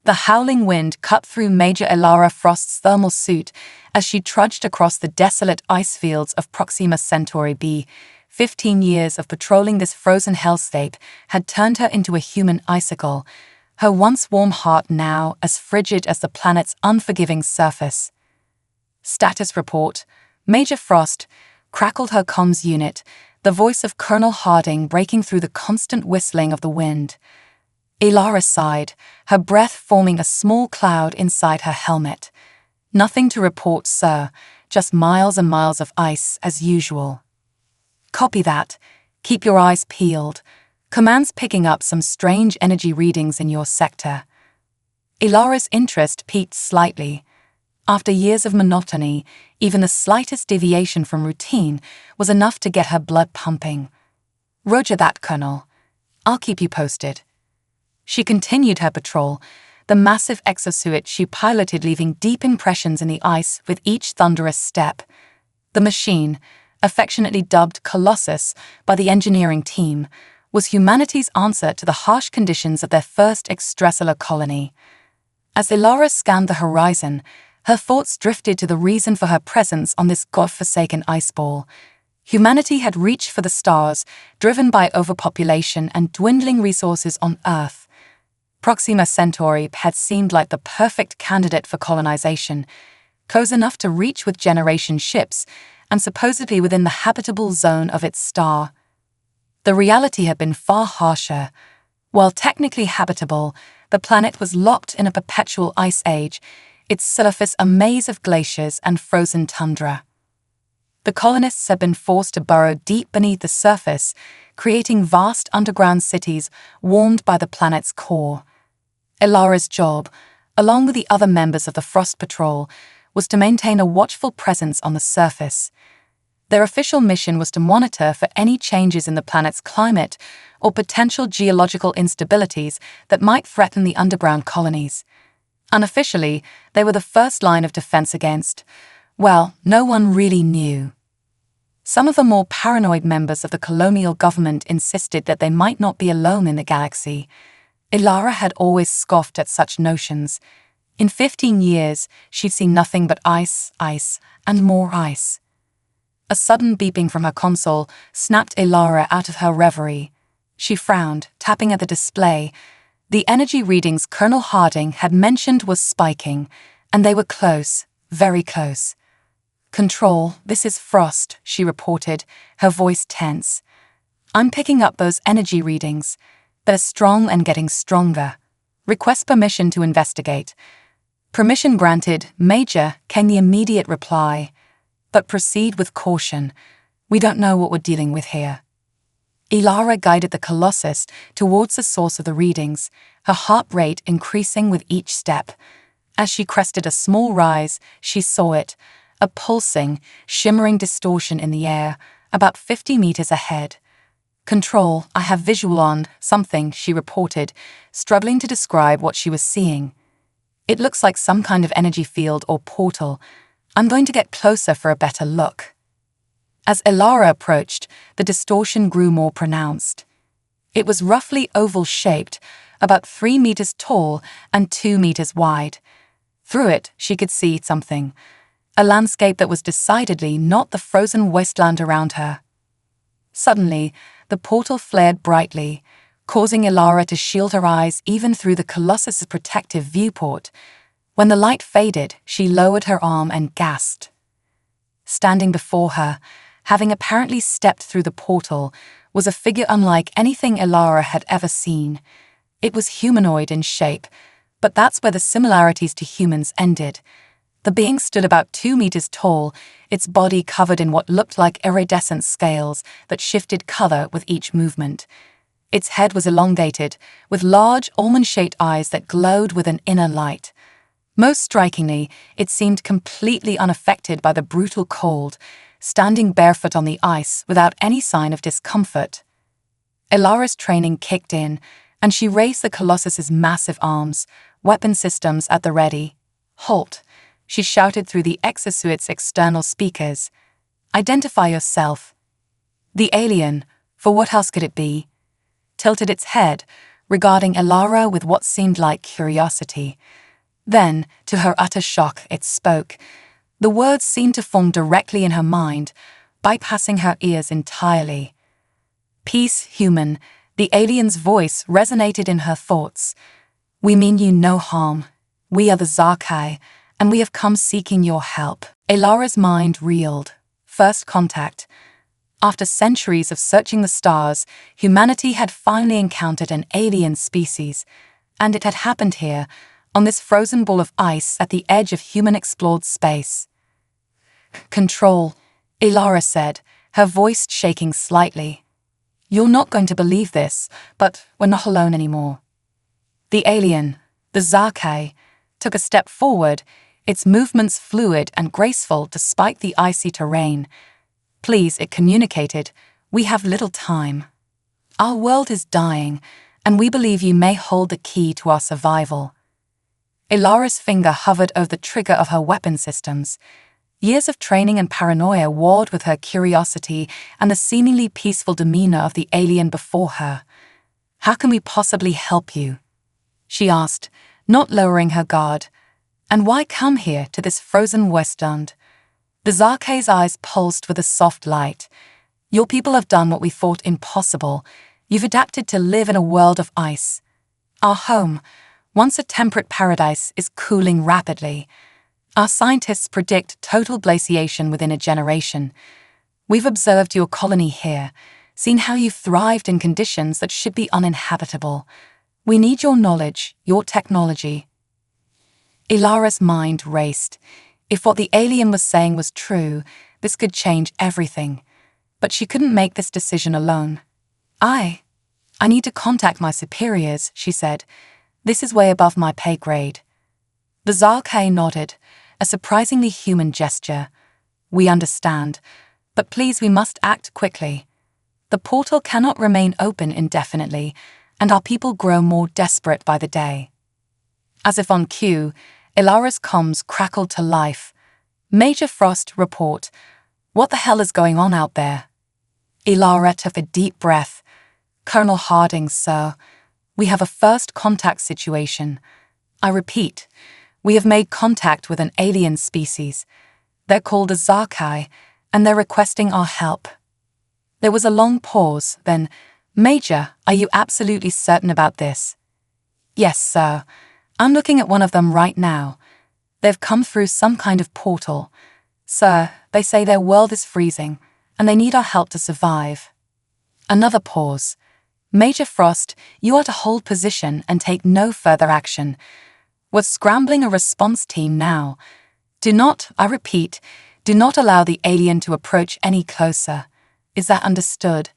The howling wind cut through Major Elara Frost's thermal suit as she trudged across the desolate ice fields of Proxima Centauri b. 15 years of patrolling this frozen hellscape had turned her into a human icicle, her once warm heart now as frigid as the planet's unforgiving surface. Status report. Major Frost, crackled her comms unit, the voice of Colonel Harding breaking through the constant whistling of the wind. Elara sighed, her breath forming a small cloud inside her helmet. Nothing to report, sir, just miles and miles of ice as usual. Copy that. Keep your eyes peeled. Command's picking up some strange energy readings in your sector. Elara's interest peaked slightly. After years of monotony, even the slightest deviation from routine was enough to get her blood pumping. Roger that, Colonel. I'll keep you posted. She continued her patrol, the massive exosuit she piloted leaving deep impressions in the ice with each thunderous step. The machine, affectionately dubbed Colossus by the engineering team, was humanity's answer to the harsh conditions of their first extrasolar colony. As Elara scanned the horizon, her thoughts drifted to the reason for her presence on this godforsaken ice ball. Humanity had reached for the stars, driven by overpopulation and dwindling resources on Earth. Proxima Centauri had seemed like the perfect candidate for colonization, close enough to reach with generation ships, and supposedly within the habitable zone of its star. The reality had been far harsher. While technically habitable, the planet was locked in a perpetual ice age, its surface a maze of glaciers and frozen tundra. The colonists had been forced to burrow deep beneath the surface, creating vast underground cities warmed by the planet's core. Elara's job, along with the other members of the Frost Patrol, was to maintain a watchful presence on the surface. Their official mission was to monitor for any changes in the planet's climate or potential geological instabilities that might threaten the underground colonies. Unofficially, they were the first line of defense against, well, no one really knew. Some of the more paranoid members of the colonial government insisted that they might not be alone in the galaxy. Elara had always scoffed at such notions. In 15 years, she'd seen nothing but ice, and more ice. A sudden beeping from her console snapped Elara out of her reverie. She frowned, tapping at the display. The energy readings Colonel Harding had mentioned was spiking, and they were close, very close. "Control, this is Frost," she reported, her voice tense. "I'm picking up those energy readings. They're strong and getting stronger. Request permission to investigate." "Permission granted, Major," came the immediate reply. "But proceed with caution. We don't know what we're dealing with here." Elara guided the Colossus towards the source of the readings, her heart rate increasing with each step. As she crested a small rise, she saw it, a pulsing, shimmering distortion in the air, about 50 meters ahead. "Control, I have visual on something," she reported, struggling to describe what she was seeing. "It looks like some kind of energy field or portal. I'm going to get closer for a better look." As Elara approached, the distortion grew more pronounced. It was roughly oval-shaped, about 3 meters tall and 2 meters wide. Through it, she could see something, a landscape that was decidedly not the frozen wasteland around her. Suddenly, the portal flared brightly, causing Elara to shield her eyes even through the Colossus's protective viewport. When the light faded, she lowered her arm and gasped. Standing before her, having apparently stepped through the portal, was a figure unlike anything Elara had ever seen. It was humanoid in shape, but that's where the similarities to humans ended. The being stood about 2 meters tall, its body covered in what looked like iridescent scales that shifted color with each movement. Its head was elongated, with large, almond-shaped eyes that glowed with an inner light. Most strikingly, it seemed completely unaffected by the brutal cold, standing barefoot on the ice without any sign of discomfort. Elara's training kicked in, and she raised the Colossus's massive arms, weapon systems at the ready. "Halt," she shouted through the exosuit's external speakers. "Identify yourself." The alien, for what else could it be, tilted its head, regarding Elara with what seemed like curiosity. Then, to her utter shock, it spoke. The words seemed to form directly in her mind, bypassing her ears entirely. "Peace, human," the alien's voice resonated in her thoughts. "We mean you no harm. We are the Zarkai, and we have come seeking your help." Elara's mind reeled. First contact. After centuries of searching the stars, humanity had finally encountered an alien species, and it had happened here, on this frozen ball of ice at the edge of human-explored space. "Control," Elara said, her voice shaking slightly. "You're not going to believe this, but we're not alone anymore." The alien, the Zarkai, took a step forward, its movements fluid and graceful despite the icy terrain. "Please," it communicated, "we have little time. Our world is dying, and we believe you may hold the key to our survival." Elara's finger hovered over the trigger of her weapon systems. Years of training and paranoia warred with her curiosity and the seemingly peaceful demeanor of the alien before her. "How can we possibly help you?" she asked, not lowering her guard. "And why come here to this frozen wasteland?" The Zarkai's eyes pulsed with a soft light. "Your people have done what we thought impossible. You've adapted to live in a world of ice. Our home, once a temperate paradise, is cooling rapidly. Our scientists predict total glaciation within a generation. We've observed your colony here, seen how you've thrived in conditions that should be uninhabitable. We need your knowledge, your technology." Elara's mind raced. If what the alien was saying was true, this could change everything. But she couldn't make this decision alone. I need to contact my superiors," she said. "This is way above my pay grade." The Zarkai nodded, a surprisingly human gesture. "We understand, but please, we must act quickly. The portal cannot remain open indefinitely, and our people grow more desperate by the day." As if on cue, Elara's comms crackled to life. "Major Frost, report. What the hell is going on out there?" Elara took a deep breath. "Colonel Harding, sir. We have a first contact situation. I repeat, we have made contact with an alien species. They're called a Zarkai, and they're requesting our help." There was a long pause, then, "Major, are you absolutely certain about this?" "Yes, sir. I'm looking at one of them right now. They've come through some kind of portal. Sir, they say their world is freezing, and they need our help to survive." Another pause. "Major Frost, you are to hold position and take no further action. We're scrambling a response team now. Do not, I repeat, do not allow the alien to approach any closer. Is that understood?"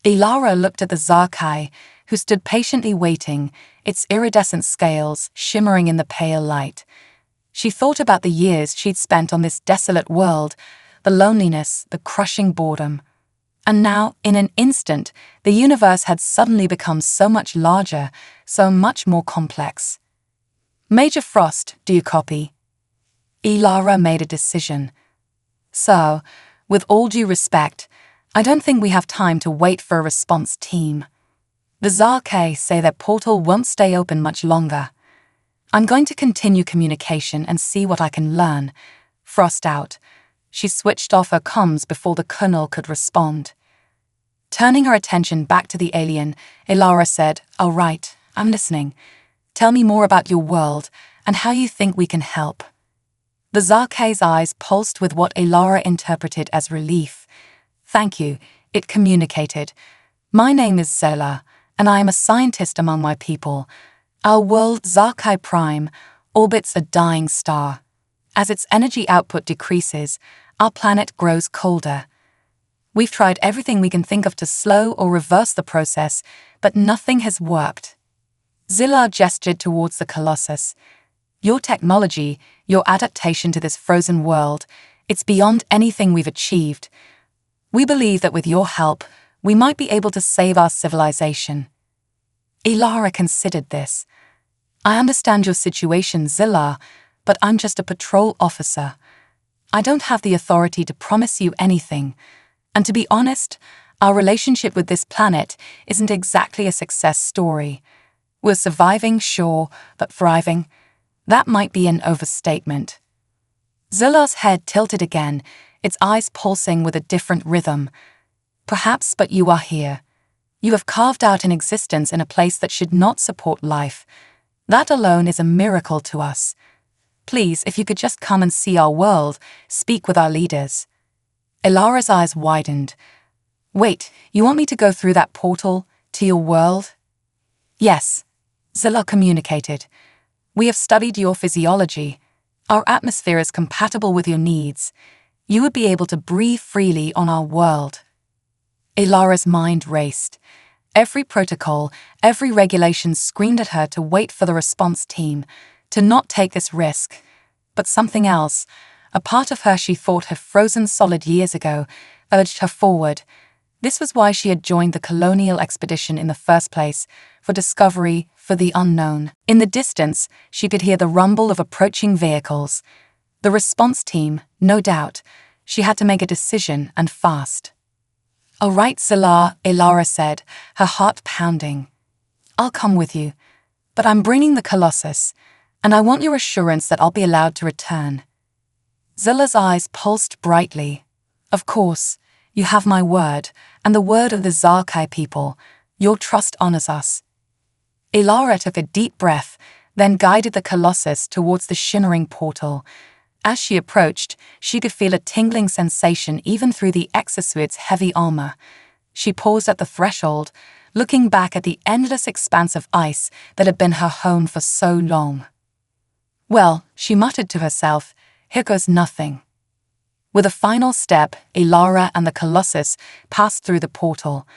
Elara looked at the Zarkai, who stood patiently waiting, its iridescent scales shimmering in the pale light. She thought about the years she'd spent on this desolate world, the loneliness, the crushing boredom. And now, in an instant, the universe had suddenly become so much larger, so much more complex. "Major Frost, do you copy?" Elara made a decision. "So, with all due respect, I don't think we have time to wait for a response team. The Zarkai say their portal won't stay open much longer. I'm going to continue communication and see what I can learn." Frost out. She switched off her comms before the colonel could respond. Turning her attention back to the alien, Elara said, "All right, I'm listening. Tell me more about your world and how you think we can help." The Zarkai's eyes pulsed with what Elara interpreted as relief. "Thank you," it communicated. "My name is Zela, and I am a scientist among my people. Our world, Zarkai Prime, orbits a dying star. As its energy output decreases, our planet grows colder. We've tried everything we can think of to slow or reverse the process, but nothing has worked." Zillar gestured towards the Colossus. "Your technology, your adaptation to this frozen world, it's beyond anything we've achieved. We believe that with your help, we might be able to save our civilization." Elara considered this. "I understand your situation, Zillar, but I'm just a patrol officer. I don't have the authority to promise you anything, and to be honest, Our relationship with this planet isn't exactly a success story. We're surviving, sure, but thriving? That might be an overstatement. Zilar's head tilted again, its eyes pulsing with a different rhythm. Perhaps, but you are here. You have carved out an existence in a place that should not support life. That alone is a miracle to us. Please, if you could just come and see our world, speak with our leaders. Ilara's eyes widened. Wait, you want me to go through that portal, to your world? Yes, Zilar communicated. We have studied your physiology. Our atmosphere is compatible with your needs. You would be able to breathe freely on our world. Ilara's mind raced. Every protocol, every regulation screamed at her to wait for the response team, to not take this risk. But something else, a part of her she thought had frozen solid years ago, urged her forward. This was why she had joined the colonial expedition in the first place, for discovery, for the unknown. In the distance, she could hear the rumble of approaching vehicles. The response team, no doubt. She had to make a decision, and fast. "All right, Zilar," Ilara said, her heart pounding. "I'll come with you. But I'm bringing the Colossus, and I want your assurance that I'll be allowed to return." Zilar's eyes pulsed brightly. "Of course. You have my word, and the word of the Zarkai people. Your trust honors us." Ilara took a deep breath, then guided the Colossus towards the shimmering portal. As she approached, she could feel a tingling sensation even through the exosuit's heavy armor. She paused at the threshold, looking back at the endless expanse of ice that had been her home for so long. "Well," she muttered to herself, "here goes nothing." With a final step, Ilara and the Colossus passed through the portal.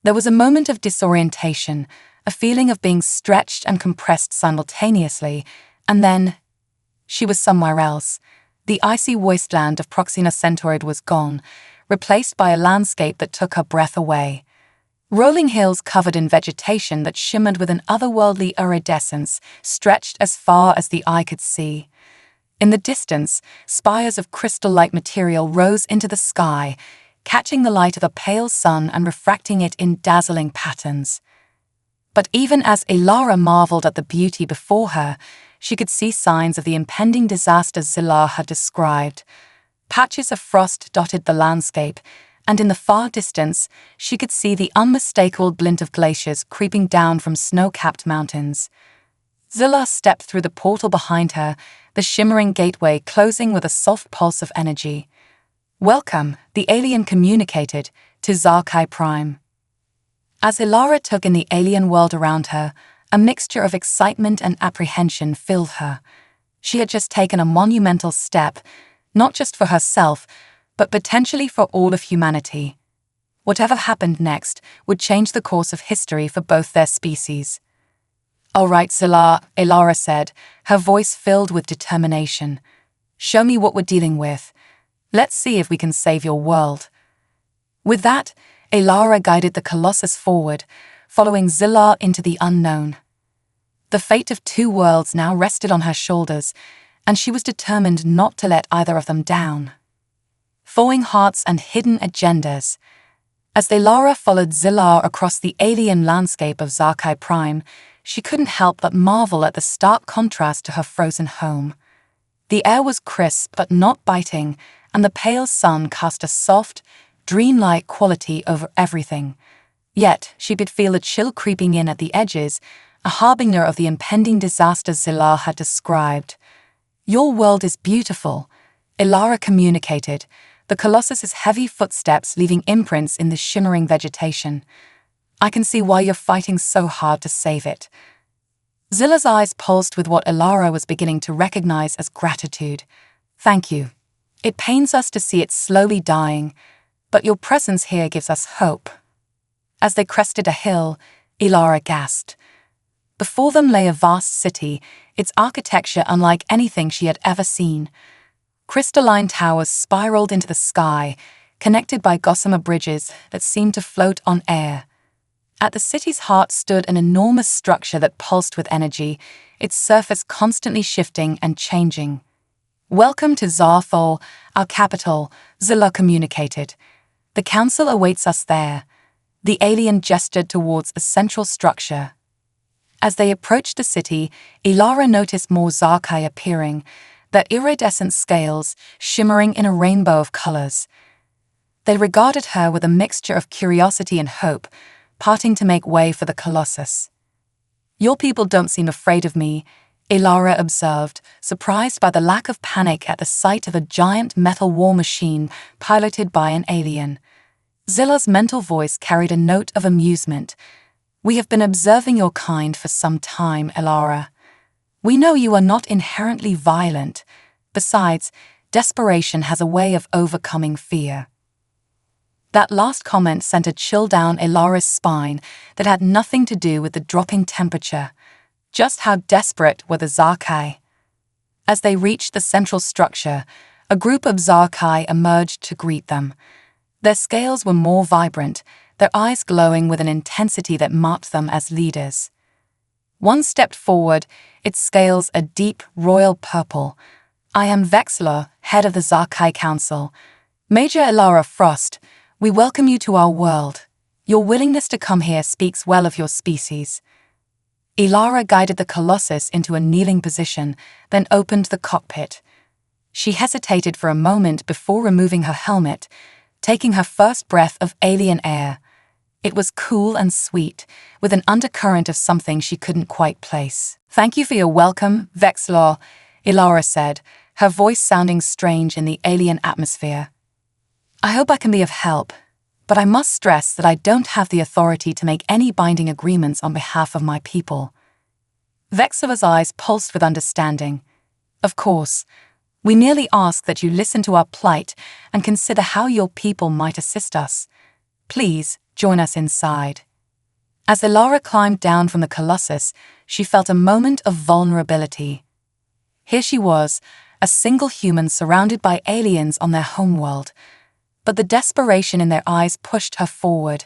There was a moment of disorientation, a feeling of being stretched and compressed simultaneously, and then she was somewhere else. The icy wasteland of Proxima Centauri was gone, replaced by a landscape that took her breath away. Rolling hills covered in vegetation that shimmered with an otherworldly iridescence stretched as far as the eye could see. In the distance, spires of crystal-like material rose into the sky, catching the light of a pale sun and refracting it in dazzling patterns. But even as Ilara marveled at the beauty before her, she could see signs of the impending disaster Zilar had described. Patches of frost dotted the landscape, and in the far distance, she could see the unmistakable glint of glaciers creeping down from snow-capped mountains. Zilar stepped through the portal behind her, the shimmering gateway closing with a soft pulse of energy. "Welcome," the alien communicated, "to Zarkai Prime." As Ilara took in the alien world around her, a mixture of excitement and apprehension filled her. She had just taken a monumental step, not just for herself, but potentially for all of humanity. Whatever happened next would change the course of history for both their species. "All right, Zilar," Ilara said, her voice filled with determination. "Show me what we're dealing with. Let's see if we can save your world." With that, Ilara guided the Colossus forward, following Zilar into the unknown. The fate of two worlds now rested on her shoulders, and she was determined not to let either of them down. Thawing hearts and hidden agendas. As Ilara followed Zilar across the alien landscape of Zarkai Prime, she couldn't help but marvel at the stark contrast to her frozen home. The air was crisp but not biting, and the pale sun cast a soft, dreamlike quality over everything. Yet, she could feel a chill creeping in at the edges, a harbinger of the impending disaster Zilar had described. "Your world is beautiful," Ilara communicated, the Colossus's heavy footsteps leaving imprints in the shimmering vegetation. "I can see why you're fighting so hard to save it." Zilar's eyes pulsed with what Ilara was beginning to recognize as gratitude. "Thank you. It pains us to see it slowly dying, but your presence here gives us hope." As they crested a hill, Ilara gasped. Before them lay a vast city, its architecture unlike anything she had ever seen. Crystalline towers spiraled into the sky, connected by gossamer bridges that seemed to float on air. At the city's heart stood an enormous structure that pulsed with energy, its surface constantly shifting and changing. "Welcome to Zarthol, our capital," Zilar communicated. "The council awaits us there." The alien gestured towards a central structure. As they approached the city, Ilara noticed more Zarkai appearing, their iridescent scales shimmering in a rainbow of colors. They regarded her with a mixture of curiosity and hope, parting to make way for the Colossus. "Your people don't seem afraid of me," Ilara observed, surprised by the lack of panic at the sight of a giant metal war machine piloted by an alien. Zilla's mental voice carried a note of amusement. "We have been observing your kind for some time, Ilara. We know you are not inherently violent. Besides, desperation has a way of overcoming fear." That last comment sent a chill down Ilara's spine that had nothing to do with the dropping temperature. Just how desperate were the Zarkai? As they reached the central structure, a group of Zarkai emerged to greet them. Their scales were more vibrant, their eyes glowing with an intensity that marked them as leaders. One stepped forward, its scales a deep royal purple. "I am Vexler, head of the Zarkai Council. Major Ilara Frost, we welcome you to our world. Your willingness to come here speaks well of your species." Ilara guided the Colossus into a kneeling position, then opened the cockpit. She hesitated for a moment before removing her helmet, taking her first breath of alien air. It was cool and sweet, with an undercurrent of something she couldn't quite place. "Thank you for your welcome, Vexler," Ilara said, her voice sounding strange in the alien atmosphere. "I hope I can be of help, but I must stress that I don't have the authority to make any binding agreements on behalf of my people." Vexler's eyes pulsed with understanding. "Of course. We merely ask that you listen to our plight and consider how your people might assist us. Please, join us inside." As Ilara climbed down from the Colossus, she felt a moment of vulnerability. Here she was, a single human surrounded by aliens on their homeworld. But the desperation in their eyes pushed her forward.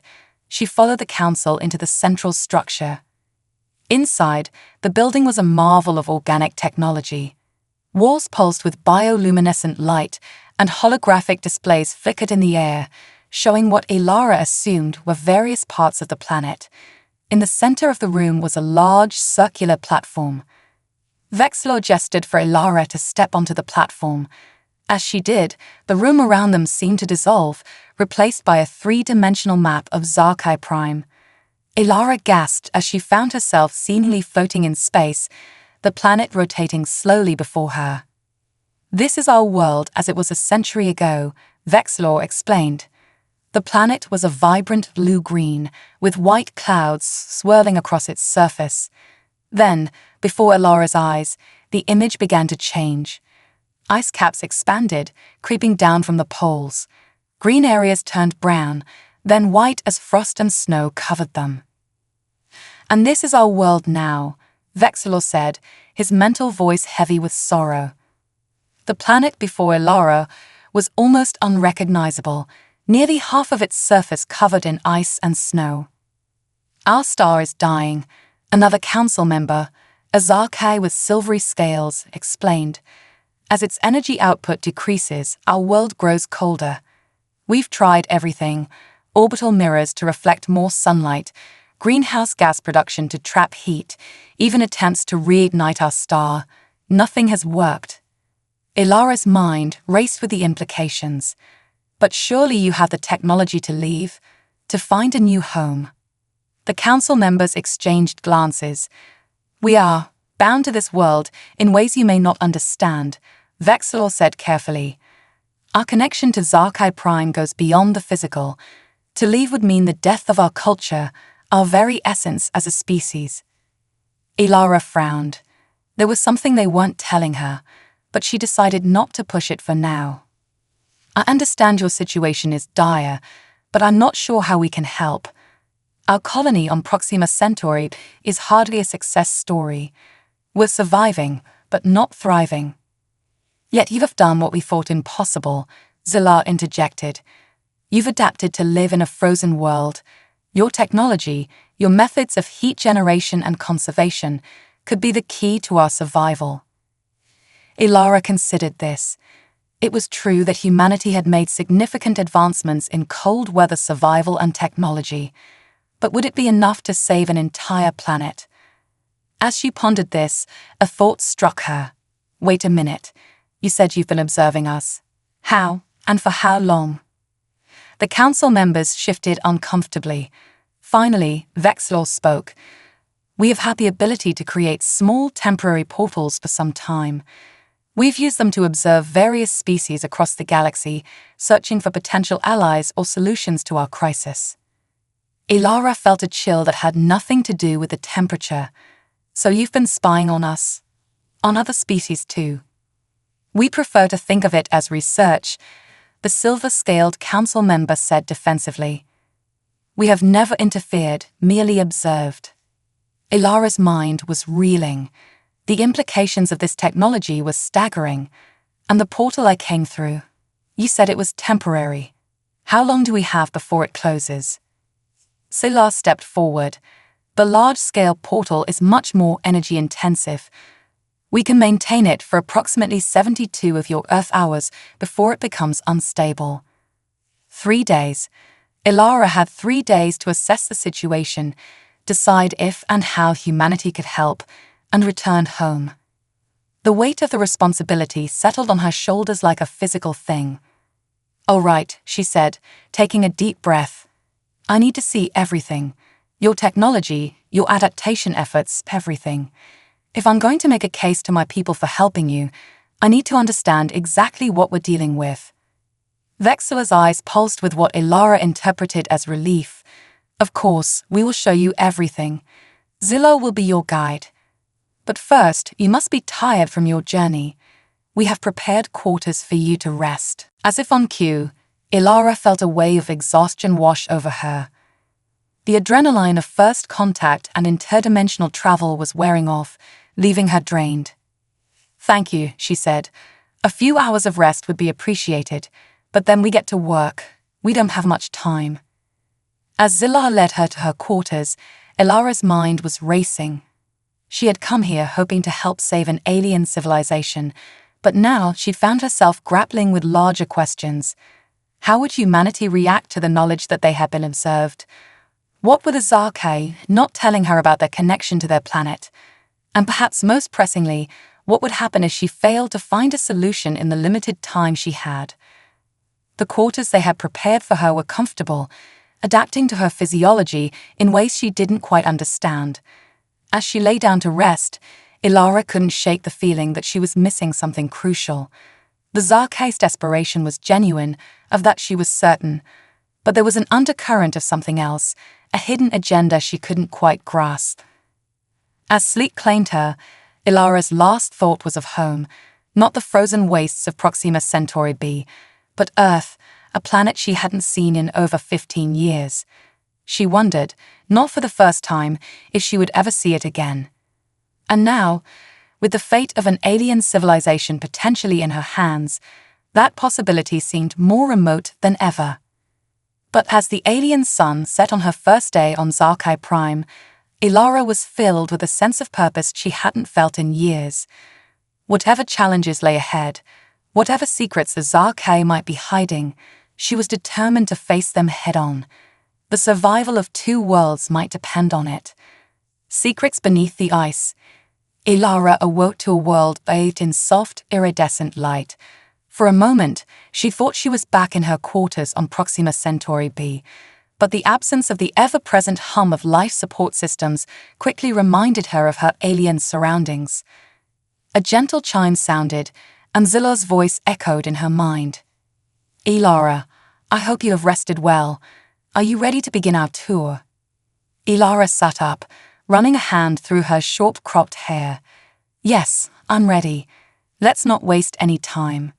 She followed the council into the central structure. Inside, the building was a marvel of organic technology. Walls pulsed with bioluminescent light, and holographic displays flickered in the air, showing what Ilara assumed were various parts of the planet. In the center of the room was a large, circular platform. Vexler gestured for Ilara to step onto the platform. As she did, the room around them seemed to dissolve, replaced by a three-dimensional map of Zarkai Prime. Ilara gasped as she found herself seemingly floating in space, the planet rotating slowly before her. "This is our world as it was a century ago," Vexler explained. The planet was a vibrant blue-green, with white clouds swirling across its surface. Then, before Ilara's eyes, the image began to change. Ice caps expanded, creeping down from the poles. Green areas turned brown, then white as frost and snow covered them. "And this is our world now," Vexler said, his mental voice heavy with sorrow. The planet before Ilara was almost unrecognizable, nearly half of its surface covered in ice and snow. "Our star is dying," another council member, a Zarkai with silvery scales, explained. "As its energy output decreases, our world grows colder. We've tried everything: orbital mirrors to reflect more sunlight, greenhouse gas production to trap heat, even attempts to reignite our star. Nothing has worked." Ilara's mind raced with the implications. "But surely you have the technology to leave, to find a new home." The council members exchanged glances. "We are bound to this world in ways you may not understand," Vexler said carefully. "Our connection to Zarkai Prime goes beyond the physical. To leave would mean the death of our culture, our very essence as a species." Ilara frowned. There was something they weren't telling her, but she decided not to push it for now. "I understand your situation is dire, but I'm not sure how we can help. Our colony on Proxima Centauri is hardly a success story. We're surviving, but not thriving." "Yet you have done what we thought impossible," Zillar interjected. "You've adapted to live in a frozen world. Your technology, your methods of heat generation and conservation could be the key to our survival." Ilara considered this. It was true that humanity had made significant advancements in cold weather survival and technology, but would it be enough to save an entire planet? As she pondered this, a thought struck her. Wait a minute. You said you've been observing us. How, and for how long? The council members shifted uncomfortably. Finally, Vexlor spoke. We have had the ability to create small temporary portals for some time. We've used them to observe various species across the galaxy, searching for potential allies or solutions to our crisis. Ilara felt a chill that had nothing to do with the temperature. So you've been spying on us? On other species too? We prefer to think of it as research, the silver-scaled council member said defensively. We have never interfered, merely observed. Ilara's mind was reeling. The implications of this technology were staggering. And the portal I came through. You said it was temporary. How long do we have before it closes? Silar stepped forward. The large-scale portal is much more energy-intensive. We can maintain it for approximately 72 of your Earth hours before it becomes unstable. 3 days. Ilara had 3 days to assess the situation, decide if and how humanity could help, and return home. The weight of the responsibility settled on her shoulders like a physical thing. All right, she said, taking a deep breath. I need to see everything. Your technology, your adaptation efforts, everything. If I'm going to make a case to my people for helping you, I need to understand exactly what we're dealing with. Vexil's eyes pulsed with what Ilara interpreted as relief. Of course, we will show you everything. Zillow will be your guide. But first, you must be tired from your journey. We have prepared quarters for you to rest. As if on cue, Ilara felt a wave of exhaustion wash over her. The adrenaline of first contact and interdimensional travel was wearing off, leaving her drained. Thank you, she said. A few hours of rest would be appreciated, but then we get to work. We don't have much time. As Zillar led her to her quarters, Ilara's mind was racing. She had come here hoping to help save an alien civilization, but now she'd found herself grappling with larger questions. How would humanity react to the knowledge that they had been observed? What were the Zarkai not telling her about their connection to their planet? And perhaps most pressingly, what would happen if she failed to find a solution in the limited time she had? The quarters they had prepared for her were comfortable, adapting to her physiology in ways she didn't quite understand. As she lay down to rest, Ilara couldn't shake the feeling that she was missing something crucial. The Zarkai's desperation was genuine, of that she was certain, but there was an undercurrent of something else, a hidden agenda she couldn't quite grasp. As sleep claimed her, Ilara's last thought was of home, not the frozen wastes of Proxima Centauri b, but Earth, a planet she hadn't seen in over 15 years. She wondered, not for the first time, if she would ever see it again. And now, with the fate of an alien civilization potentially in her hands, that possibility seemed more remote than ever. But as the alien sun set on her first day on Zarkai Prime, Ilara was filled with a sense of purpose she hadn't felt in years. Whatever challenges lay ahead, whatever secrets the Zarkai might be hiding, she was determined to face them head-on. The survival of 2 worlds might depend on it. Secrets beneath the ice. Ilara awoke to a world bathed in soft, iridescent light. For a moment, she thought she was back in her quarters on Proxima Centauri b, but the absence of the ever-present hum of life support systems quickly reminded her of her alien surroundings. A gentle chime sounded, and Zillow's voice echoed in her mind. Ilara, I hope you have rested well. Are you ready to begin our tour? Ilara sat up, running a hand through her short-cropped hair. Yes, I'm ready. Let's not waste any time.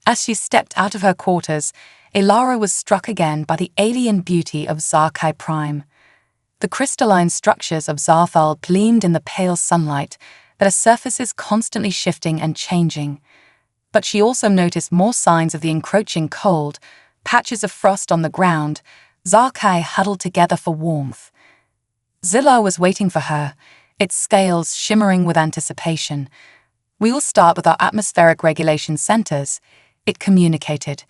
As she stepped out of her quarters, Ilara was struck again by the alien beauty of Zarkai Prime. The crystalline structures of Zarthal gleamed in the pale sunlight, their surfaces constantly shifting and changing. But she also noticed more signs of the encroaching cold, patches of frost on the ground, Zarkai huddled together for warmth. Zillar was waiting for her, its scales shimmering with anticipation. We will start with our atmospheric regulation centers, it communicated.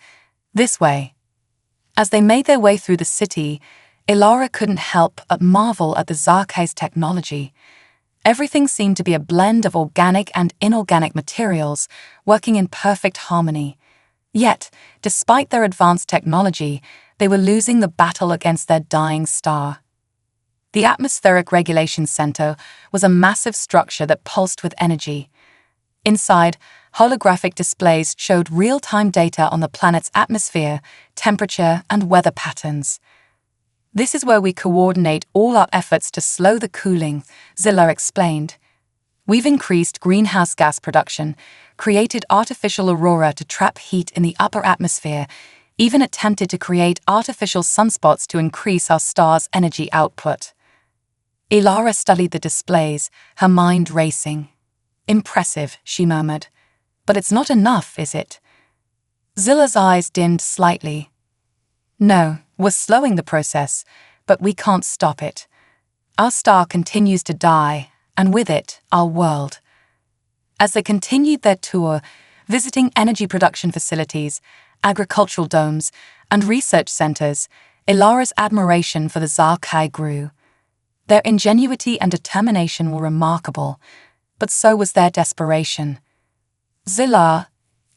This way. As they made their way through the city, Ilara couldn't help but marvel at the Zarke's technology. Everything seemed to be a blend of organic and inorganic materials, working in perfect harmony. Yet, despite their advanced technology, they were losing the battle against their dying star. The Atmospheric Regulation Center was a massive structure that pulsed with energy. Inside, holographic displays showed real-time data on the planet's atmosphere, temperature, and weather patterns. "This is where we coordinate all our efforts to slow the cooling," Zilla explained. "We've increased greenhouse gas production, created artificial aurora to trap heat in the upper atmosphere, even attempted to create artificial sunspots to increase our star's energy output." Ilara studied the displays, her mind racing. "Impressive," she murmured. "But it's not enough, is it?" Zilla's eyes dimmed slightly. "No, we're slowing the process, but we can't stop it. Our star continues to die, and with it, our world." As they continued their tour, visiting energy production facilities, agricultural domes, and research centers, Ilara's admiration for the Zarkai grew. Their ingenuity and determination were remarkable, but so was their desperation. "Zilla,"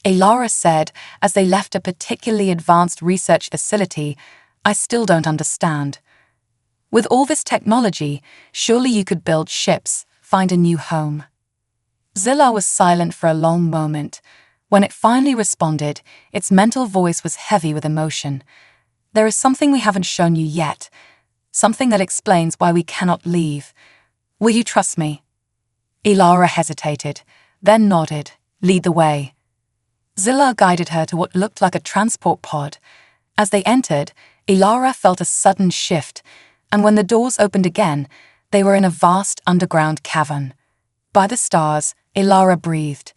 Ilara said as they left a particularly advanced research facility, "I still don't understand. With all this technology, surely you could build ships, find a new home." Zilla was silent for a long moment. When it finally responded, its mental voice was heavy with emotion. "There is something we haven't shown you yet. Something that explains why we cannot leave. Will you trust me?" Ilara hesitated, then nodded. "Lead the way." Zilla guided her to what looked like a transport pod. As they entered, Ilara felt a sudden shift, and when the doors opened again, they were in a vast underground cavern. By the stars, Ilara breathed.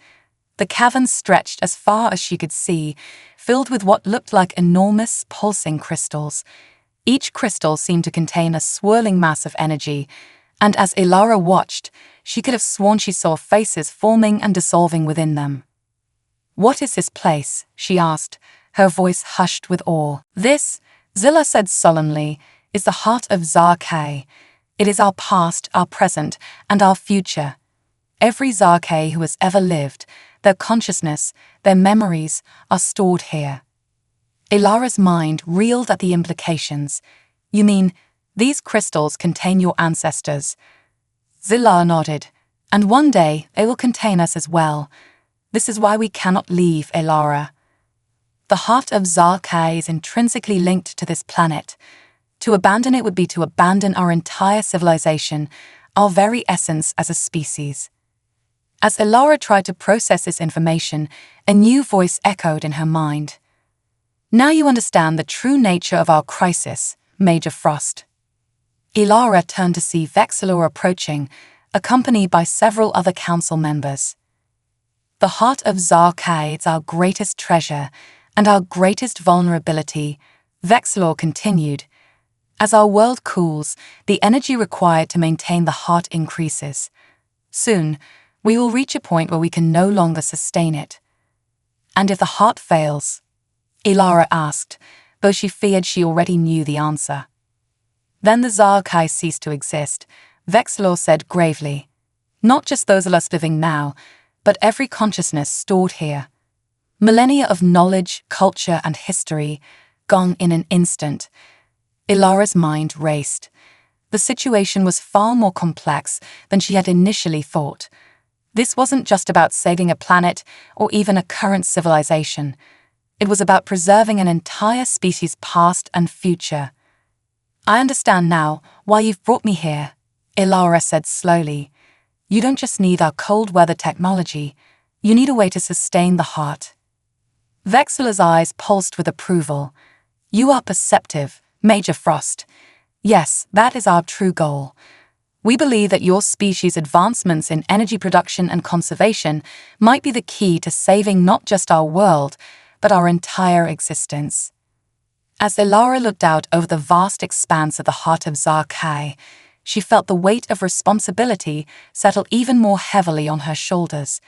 The cavern stretched as far as she could see, filled with what looked like enormous, pulsing crystals. Each crystal seemed to contain a swirling mass of energy, and as Ilara watched, she could have sworn she saw faces forming and dissolving within them. "What is this place?" she asked, her voice hushed with awe. "This," Zilla said solemnly, "is the heart of Zarkei. It is our past, our present, and our future. Every Zarkei who has ever lived, their consciousness, their memories, are stored here." Ilara's mind reeled at the implications. "You mean, these crystals contain your ancestors?" Zilla nodded. "And one day they will contain us as well. This is why we cannot leave, Ilara. The heart of Zarkei is intrinsically linked to this planet. To abandon it would be to abandon our entire civilization, our very essence as a species." As Ilara tried to process this information, a new voice echoed in her mind. "Now you understand the true nature of our crisis, Major Frost." Ilara turned to see Vexilor approaching, accompanied by several other council members. "The heart of Zarkei is our greatest treasure and our greatest vulnerability," Vexilor continued. "As our world cools, the energy required to maintain the heart increases. Soon, we will reach a point where we can no longer sustain it." "And if the heart fails?" Ilara asked, though she feared she already knew the answer. "Then the Zarkei cease to exist," Vexilor said gravely. "Not just those of us living now, but every consciousness stored here. Millennia of knowledge, culture, and history, gone in an instant." Ilara's mind raced. The situation was far more complex than she had initially thought. This wasn't just about saving a planet or even a current civilization. It was about preserving an entire species' past and future. "I understand now why you've brought me here," Ilara said slowly. "You don't just need our cold weather technology, you need a way to sustain the heart." Vexilor's eyes pulsed with approval. "You are perceptive, Major Frost. Yes, that is our true goal. We believe that your species' advancements in energy production and conservation might be the key to saving not just our world, but our entire existence." As Ilara looked out over the vast expanse of the heart of Zarkei, she felt the weight of responsibility settle even more heavily on her shoulders.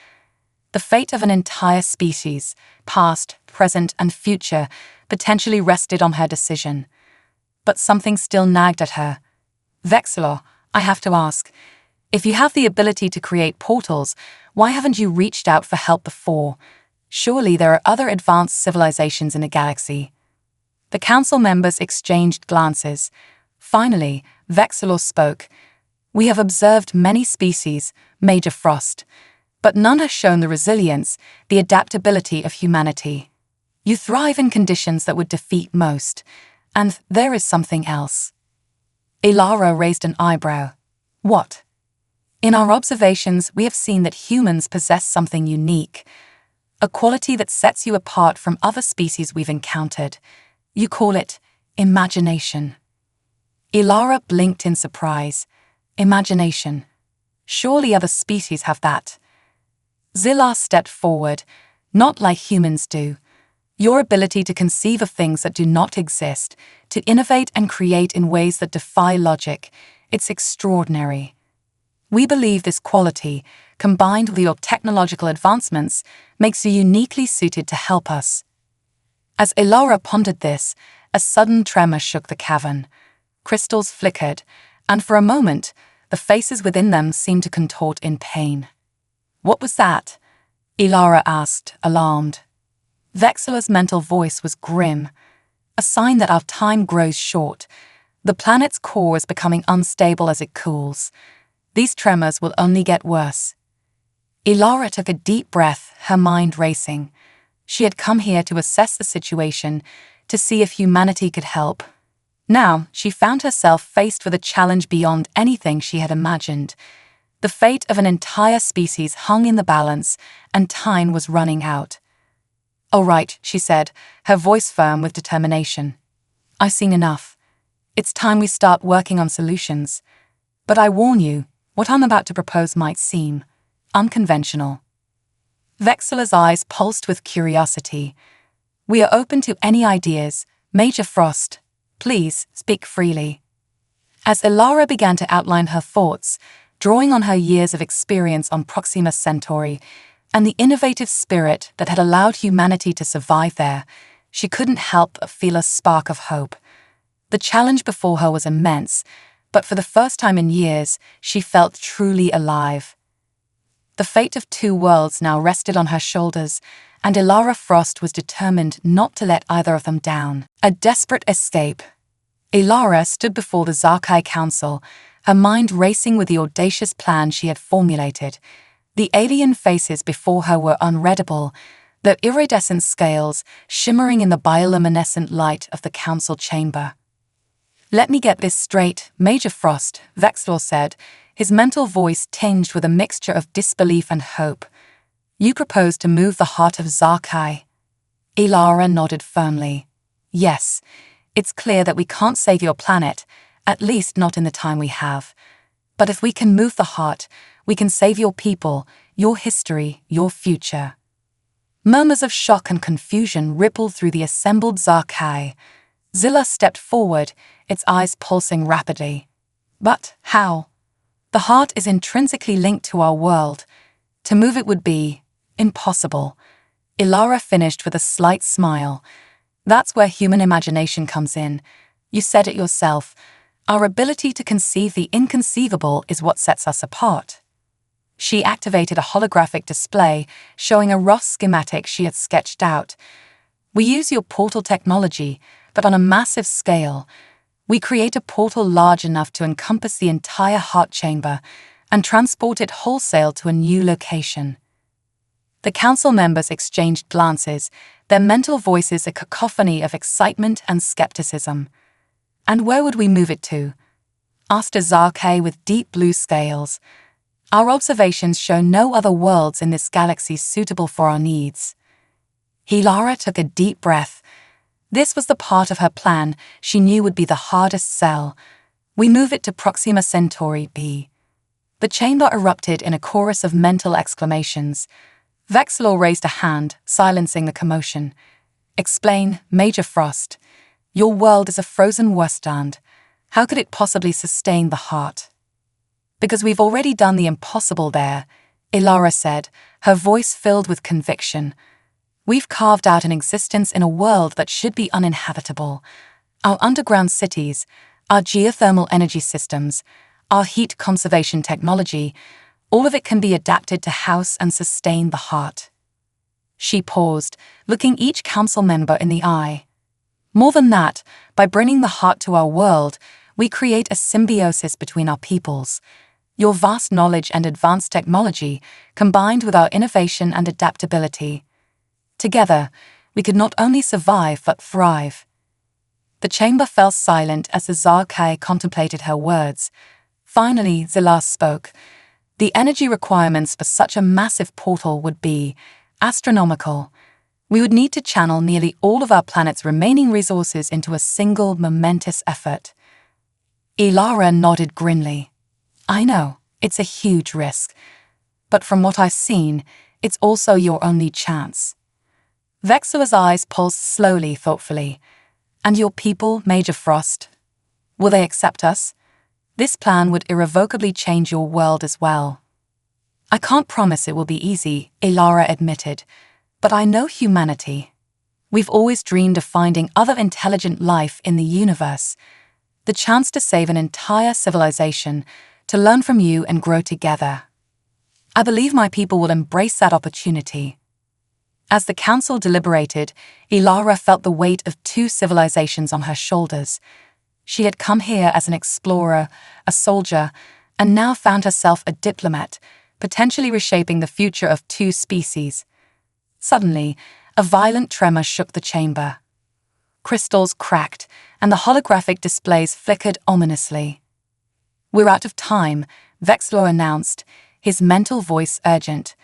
The fate of an entire species, past, present, and future, potentially rested on her decision. But something still nagged at her. Vexilor, I have to ask, if you have the ability to create portals, why haven't you reached out for help before? Surely there are other advanced civilizations in the galaxy. The council members exchanged glances. Finally, Vexilor spoke. We have observed many species, Major Frost, but none has shown the resilience, the adaptability of humanity. You thrive in conditions that would defeat most, and there is something else. Ilara raised an eyebrow. What? In our observations, we have seen that humans possess something unique, a quality that sets you apart from other species we've encountered. You call it imagination. Ilara blinked in surprise. Imagination. Surely other species have that. Zillar stepped forward, not like humans do. Your ability to conceive of things that do not exist, to innovate and create in ways that defy logic, it's extraordinary. We believe this quality, combined with your technological advancements, makes you uniquely suited to help us. As Ilara pondered this, a sudden tremor shook the cavern. Crystals flickered, and for a moment, the faces within them seemed to contort in pain. What was that? Ilara asked, alarmed. Vexilor's mental voice was grim, a sign that our time grows short. The planet's core is becoming unstable as it cools. These tremors will only get worse. Ilara took a deep breath, her mind racing. She had come here to assess the situation, to see if humanity could help. Now, she found herself faced with a challenge beyond anything she had imagined. The fate of an entire species hung in the balance, and time was running out. All right, she said, her voice firm with determination. I've seen enough. It's time we start working on solutions. But I warn you, what I'm about to propose might seem unconventional. Vexilor's eyes pulsed with curiosity. We are open to any ideas, Major Frost. Please speak freely. As Ilara began to outline her thoughts, drawing on her years of experience on Proxima Centauri and the innovative spirit that had allowed humanity to survive there, she couldn't help but feel a spark of hope. The challenge before her was immense, but for the first time in years, she felt truly alive. The fate of two worlds now rested on her shoulders, and Ilara Frost was determined not to let either of them down. A desperate escape. Ilara stood before the Zarkai Council, her mind racing with the audacious plan she had formulated. The alien faces before her were unreadable, their iridescent scales shimmering in the bioluminescent light of the council chamber. Let me get this straight, Major Frost, Vexilor said, his mental voice tinged with a mixture of disbelief and hope. You propose to move the heart of Zarkai. Ilara nodded firmly. Yes, it's clear that we can't save your planet, at least not in the time we have. But if we can move the heart, we can save your people, your history, your future. Murmurs of shock and confusion rippled through the assembled Zarkai. Zillar stepped forward, its eyes pulsing rapidly. But how? The heart is intrinsically linked to our world. To move it would be impossible. Ilara finished with a slight smile. That's where human imagination comes in. You said it yourself. Our ability to conceive the inconceivable is what sets us apart. She activated a holographic display showing a rough schematic she had sketched out. We use your portal technology, but on a massive scale. We create a portal large enough to encompass the entire heart chamber and transport it wholesale to a new location. The council members exchanged glances, their mental voices a cacophony of excitement and skepticism. And where would we move it to? Asked a Zarkai with deep blue scales. Our observations show no other worlds in this galaxy suitable for our needs. Ilara took a deep breath. This was the part of her plan she knew would be the hardest sell. We move it to Proxima Centauri B. The chamber erupted in a chorus of mental exclamations. Vexilor raised a hand, silencing the commotion. Explain, Major Frost. Your world is a frozen wasteland. How could it possibly sustain the heart? Because we've already done the impossible there, Ilara said, her voice filled with conviction. We've carved out an existence in a world that should be uninhabitable. Our underground cities, our geothermal energy systems, our heat conservation technology, all of it can be adapted to house and sustain the heart. She paused, looking each council member in the eye. More than that, by bringing the heart to our world, we create a symbiosis between our peoples. Your vast knowledge and advanced technology, combined with our innovation and adaptability. Together, we could not only survive but thrive. The chamber fell silent as the Zarkai contemplated her words. Finally, Zillah spoke. The energy requirements for such a massive portal would be astronomical. We would need to channel nearly all of our planet's remaining resources into a single momentous effort. Ilara nodded grimly. I know, it's a huge risk. But from what I've seen, it's also your only chance. Vexua's eyes pulsed slowly, thoughtfully. And your people, Major Frost? Will they accept us? This plan would irrevocably change your world as well. I can't promise it will be easy, Ilara admitted, but I know humanity. We've always dreamed of finding other intelligent life in the universe. The chance to save an entire civilization, to learn from you and grow together. I believe my people will embrace that opportunity. As the council deliberated, Ilara felt the weight of two civilizations on her shoulders. She had come here as an explorer, a soldier, and now found herself a diplomat, potentially reshaping the future of two species. Suddenly, a violent tremor shook the chamber. Crystals cracked, and the holographic displays flickered ominously. We're out of time, Vexlor announced, his mental voice urgent.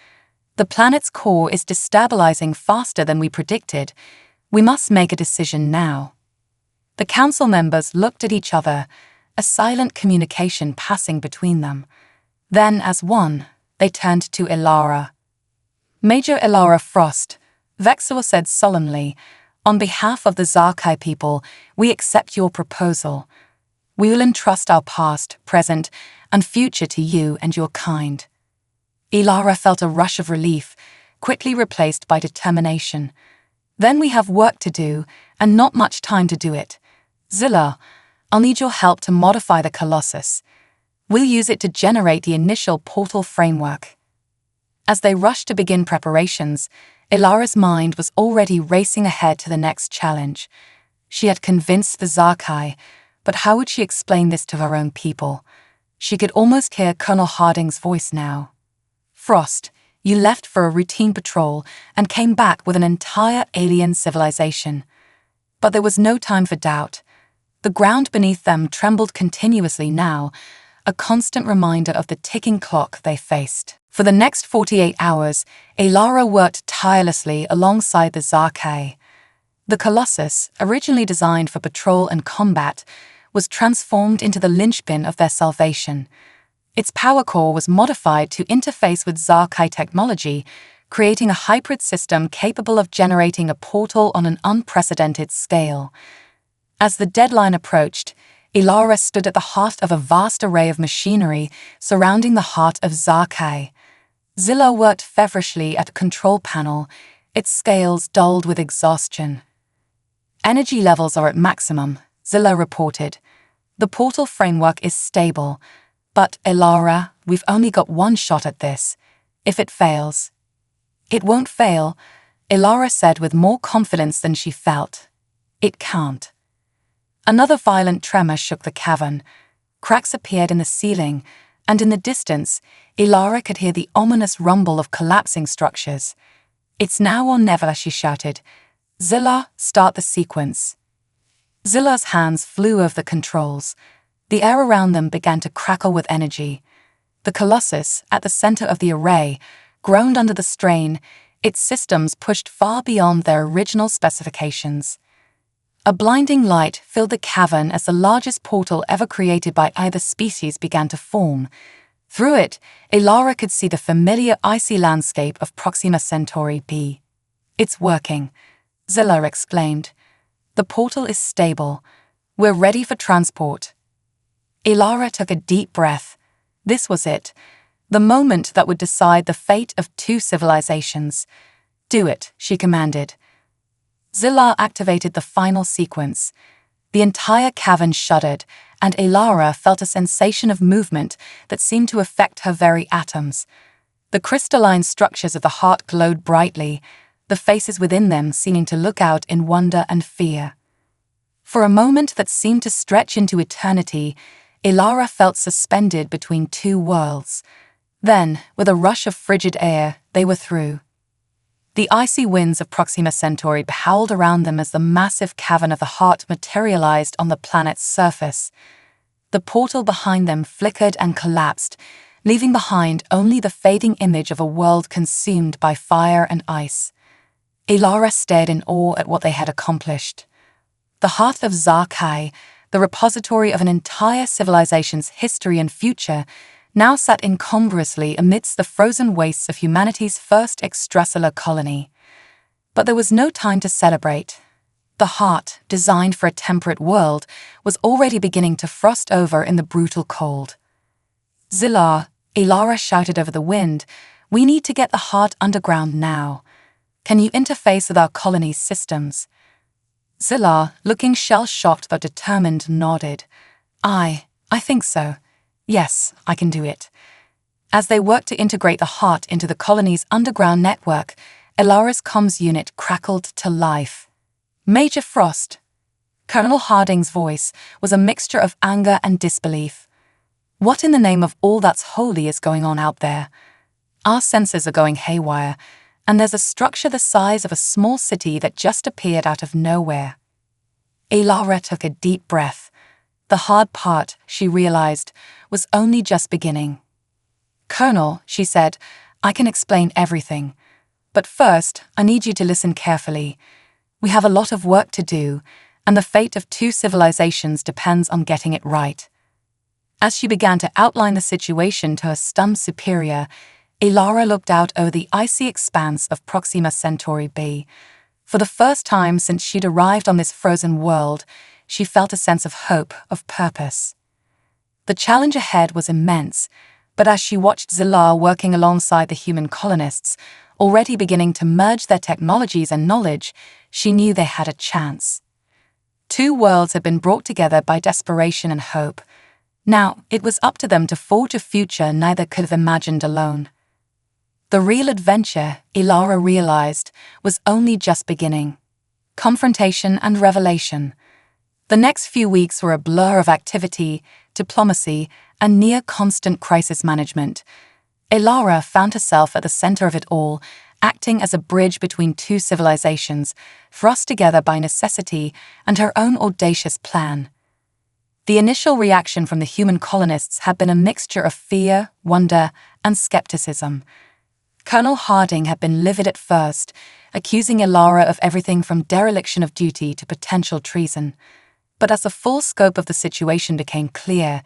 The planet's core is destabilizing faster than we predicted. We must make a decision now. The council members looked at each other, a silent communication passing between them. Then, as one, they turned to Ilara. Major Ilara Frost, Vexor said solemnly, on behalf of the Zarkai people, we accept your proposal. We will entrust our past, present, and future to you and your kind. Ilara felt a rush of relief, quickly replaced by determination. Then we have work to do, and not much time to do it. Zillah, I'll need your help to modify the Colossus. We'll use it to generate the initial portal framework. As they rushed to begin preparations, Ilara's mind was already racing ahead to the next challenge. She had convinced the Zarkai, but how would she explain this to her own people? She could almost hear Colonel Harding's voice now. Frost, you left for a routine patrol and came back with an entire alien civilization. But there was no time for doubt. The ground beneath them trembled continuously now, a constant reminder of the ticking clock they faced. For the next 48 hours, Ilara worked tirelessly alongside the Zarkai. The Colossus, originally designed for patrol and combat, was transformed into the linchpin of their salvation. Its power core was modified to interface with Zarkai technology, creating a hybrid system capable of generating a portal on an unprecedented scale. As the deadline approached, Ilara stood at the heart of a vast array of machinery surrounding the heart of Zarkai. Zillah worked feverishly at a control panel, its scales dulled with exhaustion. Energy levels are at maximum, Zillah reported. The portal framework is stable, but Ilara, we've only got one shot at this. If it fails... It won't fail, Ilara said with more confidence than she felt. It can't. Another violent tremor shook the cavern. Cracks appeared in the ceiling, and in the distance, Ilara could hear the ominous rumble of collapsing structures. It's now or never, she shouted. Zillah, start the sequence. Zillah's hands flew over the controls. The air around them began to crackle with energy. The Colossus, at the center of the array, groaned under the strain, its systems pushed far beyond their original specifications. A blinding light filled the cavern as the largest portal ever created by either species began to form. Through it, Ilara could see the familiar icy landscape of Proxima Centauri b. It's working, Zillah exclaimed. The portal is stable. We're ready for transport. Ilara took a deep breath. This was it. The moment that would decide the fate of two civilizations. "Do it," she commanded. Zillar activated the final sequence. The entire cavern shuddered, and Elara felt a sensation of movement that seemed to affect her very atoms. The crystalline structures of the heart glowed brightly, the faces within them seeming to look out in wonder and fear. For a moment that seemed to stretch into eternity, Elara felt suspended between two worlds. Then, with a rush of frigid air, they were through. The icy winds of Proxima Centauri howled around them as the massive cavern of the heart materialized on the planet's surface. The portal behind them flickered and collapsed, leaving behind only the fading image of a world consumed by fire and ice. Elara stared in awe at what they had accomplished. The heart of Zarkai, the repository of an entire civilization's history and future, now sat incongruously amidst the frozen wastes of humanity's first extrasolar colony. But there was no time to celebrate. The heart, designed for a temperate world, was already beginning to frost over in the brutal cold. "Zillar," Elara shouted over the wind, "we need to get the heart underground now. Can you interface with our colony's systems?" Zillar, looking shell-shocked but determined, nodded. I think so. Yes, I can do it." As they worked to integrate the heart into the colony's underground network, Elara's comms unit crackled to life. "Major Frost." Colonel Harding's voice was a mixture of anger and disbelief. "What in the name of all that's holy is going on out there? Our sensors are going haywire, and there's a structure the size of a small city that just appeared out of nowhere." Elara took a deep breath. The hard part, she realized, was only just beginning. "Colonel," she said, "I can explain everything. But first, I need you to listen carefully. We have a lot of work to do, and the fate of two civilizations depends on getting it right." As she began to outline the situation to her stunned superior, Elara looked out over the icy expanse of Proxima Centauri B. For the first time since she'd arrived on this frozen world, she felt a sense of hope, of purpose. The challenge ahead was immense, but as she watched Zillar working alongside the human colonists, already beginning to merge their technologies and knowledge, she knew they had a chance. Two worlds had been brought together by desperation and hope. Now, it was up to them to forge a future neither could have imagined alone. The real adventure, Elara realized, was only just beginning. Confrontation and revelation. The next few weeks were a blur of activity, diplomacy, and near-constant crisis management. Elara found herself at the center of it all, acting as a bridge between two civilizations, thrust together by necessity and her own audacious plan. The initial reaction from the human colonists had been a mixture of fear, wonder, and skepticism. Colonel Harding had been livid at first, accusing Elara of everything from dereliction of duty to potential treason. But as the full scope of the situation became clear,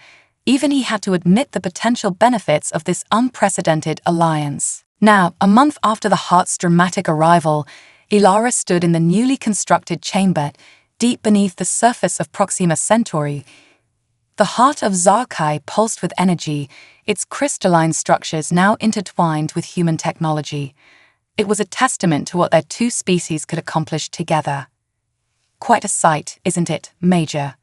even he had to admit the potential benefits of this unprecedented alliance. Now, a month after the heart's dramatic arrival, Elara stood in the newly constructed chamber, deep beneath the surface of Proxima Centauri. The heart of Zarkai pulsed with energy, its crystalline structures now intertwined with human technology. It was a testament to what their two species could accomplish together. "Quite a sight, isn't it, Major?"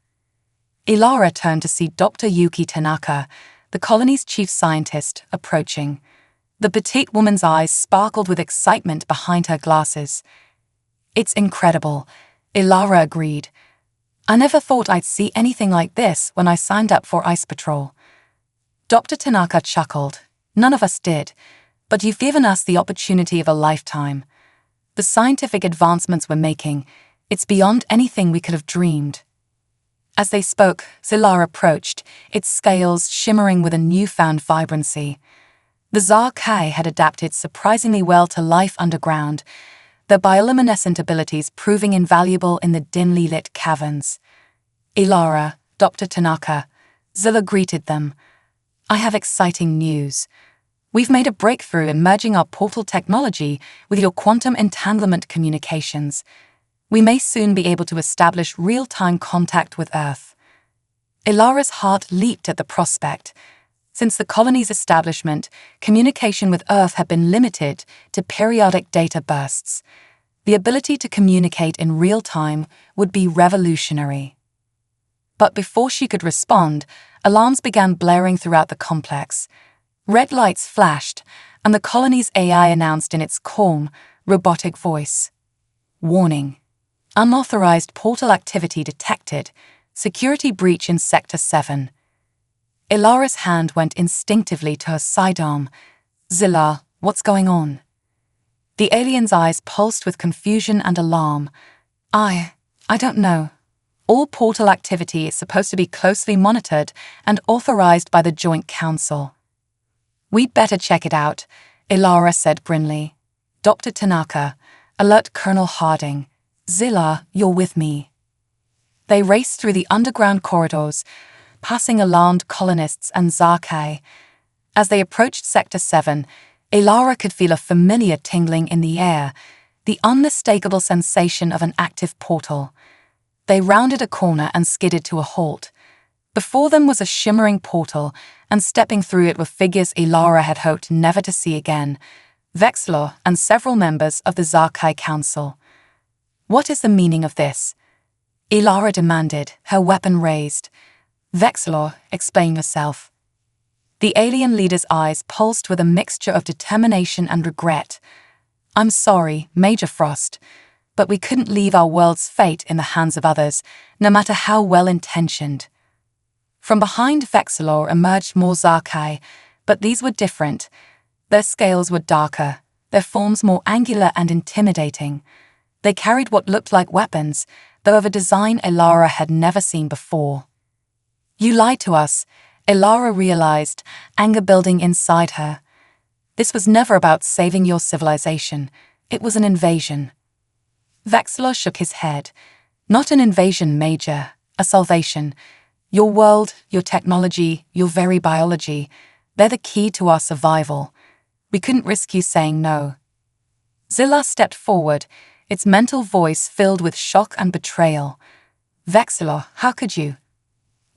Elara turned to see Dr. Yuki Tanaka, the colony's chief scientist, approaching. The petite woman's eyes sparkled with excitement behind her glasses. "It's incredible," Elara agreed. "I never thought I'd see anything like this when I signed up for Ice Patrol." Dr. Tanaka chuckled. "None of us did, but you've given us the opportunity of a lifetime. The scientific advancements we're making, it's beyond anything we could have dreamed." As they spoke, Zillar approached, its scales shimmering with a newfound vibrancy. The Zarkai had adapted surprisingly well to life underground, their bioluminescent abilities proving invaluable in the dimly lit caverns. "Elara, Dr. Tanaka," Zillar greeted them. "I have exciting news. We've made a breakthrough in merging our portal technology with your quantum entanglement communications. We may soon be able to establish real-time contact with Earth." Elara's heart leaped at the prospect. Since the colony's establishment, communication with Earth had been limited to periodic data bursts. The ability to communicate in real time would be revolutionary. But before she could respond, alarms began blaring throughout the complex. Red lights flashed, and the colony's AI announced in its calm, robotic voice. Warning. Unauthorized portal activity detected. Security breach in Sector 7. Ilara's hand went instinctively to her sidearm. Zillar, what's going on? The alien's eyes pulsed with confusion and alarm. I don't know. All portal activity is supposed to be closely monitored and authorized by the Joint Council. We'd better check it out, Ilara said grimly. Dr. Tanaka, alert Colonel Harding. Zillar, you're with me. They raced through the underground corridors, passing alarmed colonists and Zarkai. As they approached Sector 7, Ilara could feel a familiar tingling in the air, the unmistakable sensation of an active portal. They rounded a corner and skidded to a halt. Before them was a shimmering portal, and stepping through it were figures Ilara had hoped never to see again, Vexlor and several members of the Zarkai Council. What is the meaning of this? Ilara demanded, her weapon raised. Vexlor, explain yourself. The alien leader's eyes pulsed with a mixture of determination and regret. I'm sorry, Major Frost, but we couldn't leave our world's fate in the hands of others, no matter how well-intentioned. From behind Vexlor emerged more Zarkai, but these were different. Their scales were darker, their forms more angular and intimidating. They carried what looked like weapons, though of a design Ilara had never seen before. You lied to us, Ilara realized, anger building inside her. This was never about saving your civilization. It was an invasion. Vexlor shook his head. Not an invasion, Major, a salvation. Your world, your technology, your very biology, they're the key to our survival. We couldn't risk you saying no. Zillar stepped forward, its mental voice filled with shock and betrayal. Vexlor, how could you?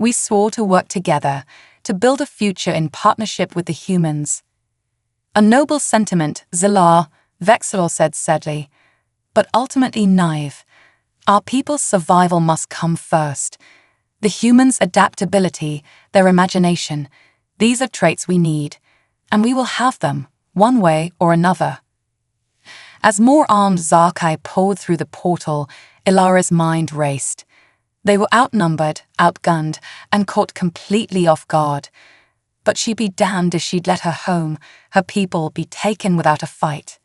We swore to work together, to build a future in partnership with the humans. A noble sentiment, Zillar, Vexlor said sadly, but ultimately naive. Our people's survival must come first. The humans' adaptability, their imagination, these are traits we need, and we will have them, one way or another. As more armed Zarkai poured through the portal, Ilara's mind raced. They were outnumbered, outgunned, and caught completely off guard. But she'd be damned if she'd let her home, her people, be taken without a fight.